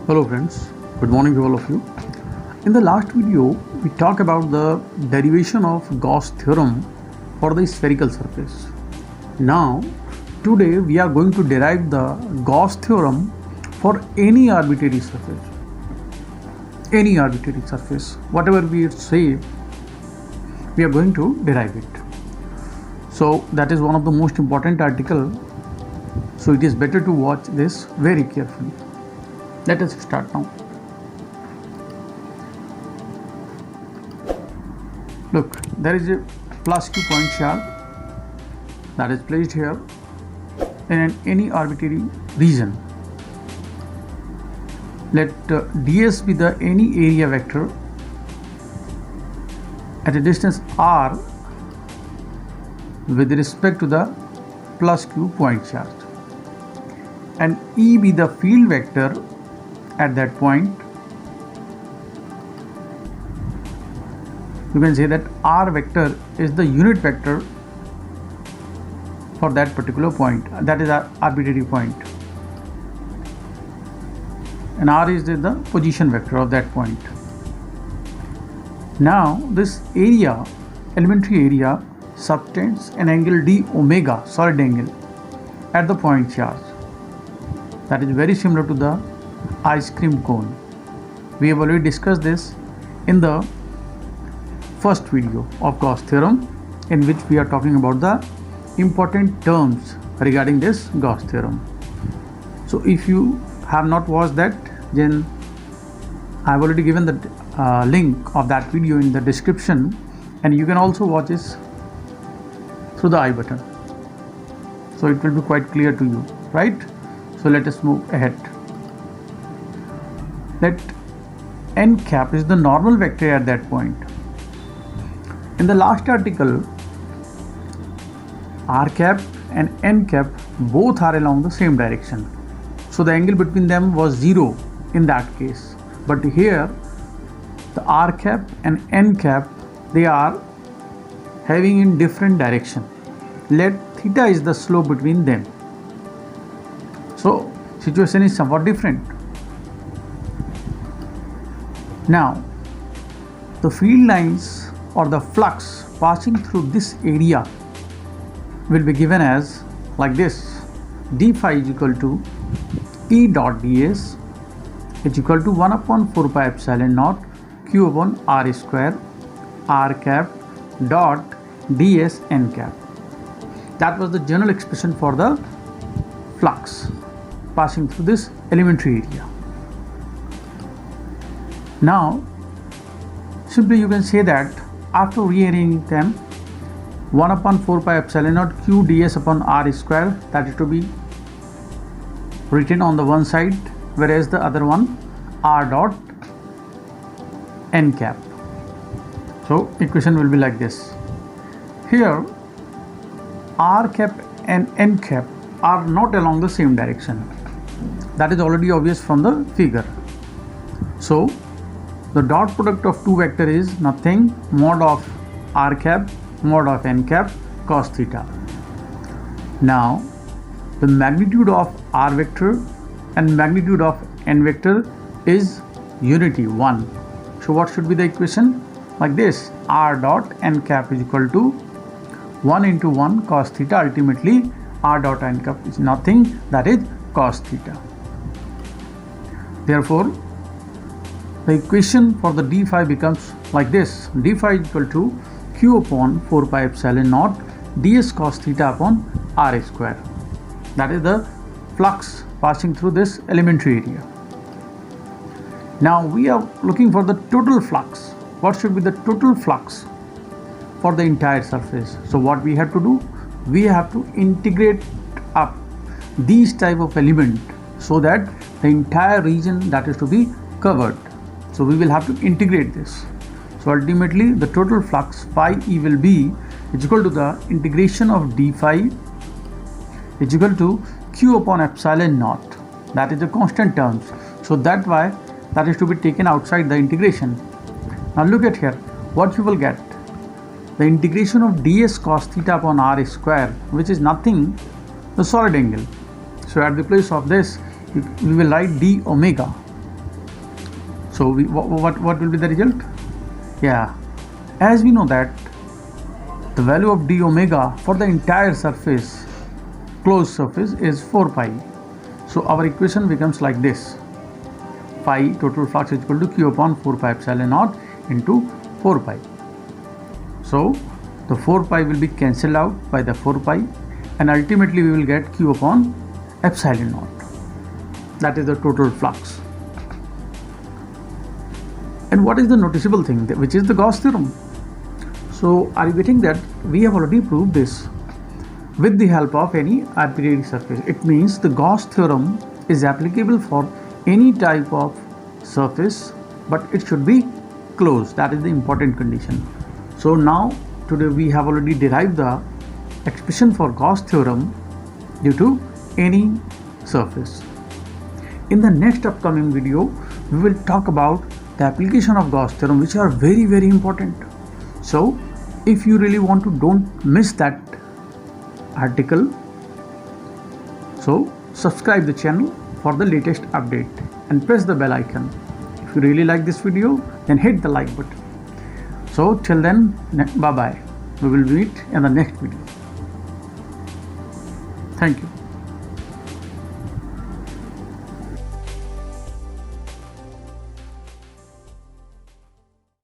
Hello friends, good morning to all of you. In the last video, we talked about the derivation of Gauss Theorem for the spherical surface. Now, today we are going to derive the Gauss Theorem for any arbitrary surface. Any arbitrary surface, whatever we say, we are going to derive it. So that is one of the most important article. So it is better to watch this very carefully. Let us start now. Look, there is a plus q point charge that is placed here in any arbitrary region. Let ds be the any area vector at a distance r with respect to the plus q point charge, and E be the field vector at that point. You can say that r vector is the unit vector for that particular point, that is our arbitrary point, and r is the position vector of that point. Now this area, elementary area, subtends an angle d omega, solid angle, at the point charge. That is very similar to the ice cream cone. We have already discussed this in the first video of Gauss theorem, in which we are talking about the important terms regarding this Gauss theorem. So if you have not watched that, then I have already given the link of that video in the description, and you can also watch this through the I button. So it will be quite clear to you, right? So let us move ahead. Let n cap is the normal vector at that point. In the last article, r cap and n cap both are along the same direction, so the angle between them was 0 in that case. But here the r cap and n cap, they are having in different direction. Let theta is the slope between them, so situation is somewhat different. Now the field lines or the flux passing through this area will be given as like this: d phi is equal to E dot ds is equal to 1 upon 4 pi epsilon naught q upon r square r cap dot ds n cap. That was the general expression for the flux passing through this elementary area. Now simply you can say that after rearranging them, 1 upon 4 pi epsilon naught q ds upon r square, that is to be written on the one side, whereas the other one r dot n cap. So equation will be like this. Here r cap and n cap are not along the same direction. That is already obvious from the figure. So the dot product of two vector is nothing mod of r cap mod of n cap cos theta. Now the magnitude of r vector and magnitude of n vector is unity 1. So what should be the equation? Like this: r dot n cap is equal to 1 into 1 cos theta. Ultimately r dot n cap is nothing, that is cos theta. Therefore the equation for the d phi becomes like this: d phi is equal to q upon 4 pi epsilon naught ds cos theta upon r square. That is the flux passing through this elementary area. Now we are looking for the total flux. What should be the total flux for the entire surface? So what we have to do, we have to integrate up these type of element so that the entire region that is to be covered. So we will have to integrate this. So ultimately the total flux phi E will be is equal to the integration of d phi is equal to q upon epsilon naught. That is the constant terms. So that why that is to be taken outside the integration. Now look at here, what you will get: the integration of ds cos theta upon r square, which is nothing, the solid angle. So at the place of this we will write d omega So what will be the result? Yeah, as we know that the value of d omega for the entire surface, closed surface, is 4 pi. So our equation becomes like this: phi total flux is equal to q upon 4 pi epsilon naught into 4 pi. So the 4 pi will be cancelled out by the 4 pi, and ultimately we will get q upon epsilon naught. That is the total flux. And what is the noticeable thing, which is the Gauss theorem? So are you getting that we have already proved this with the help of any arbitrary surface? It means the Gauss theorem is applicable for any type of surface, but it should be closed. That is the important condition. So now today we have already derived the expression for Gauss theorem due to any surface. In the next upcoming video, we will talk about the application of Gauss theorem, which are very, very important. So if you really want to don't miss that article, so subscribe the channel for the latest update and press the bell icon. If you really like this video, then hit the like button. So till then, bye bye. We will meet in the next video. Thank you.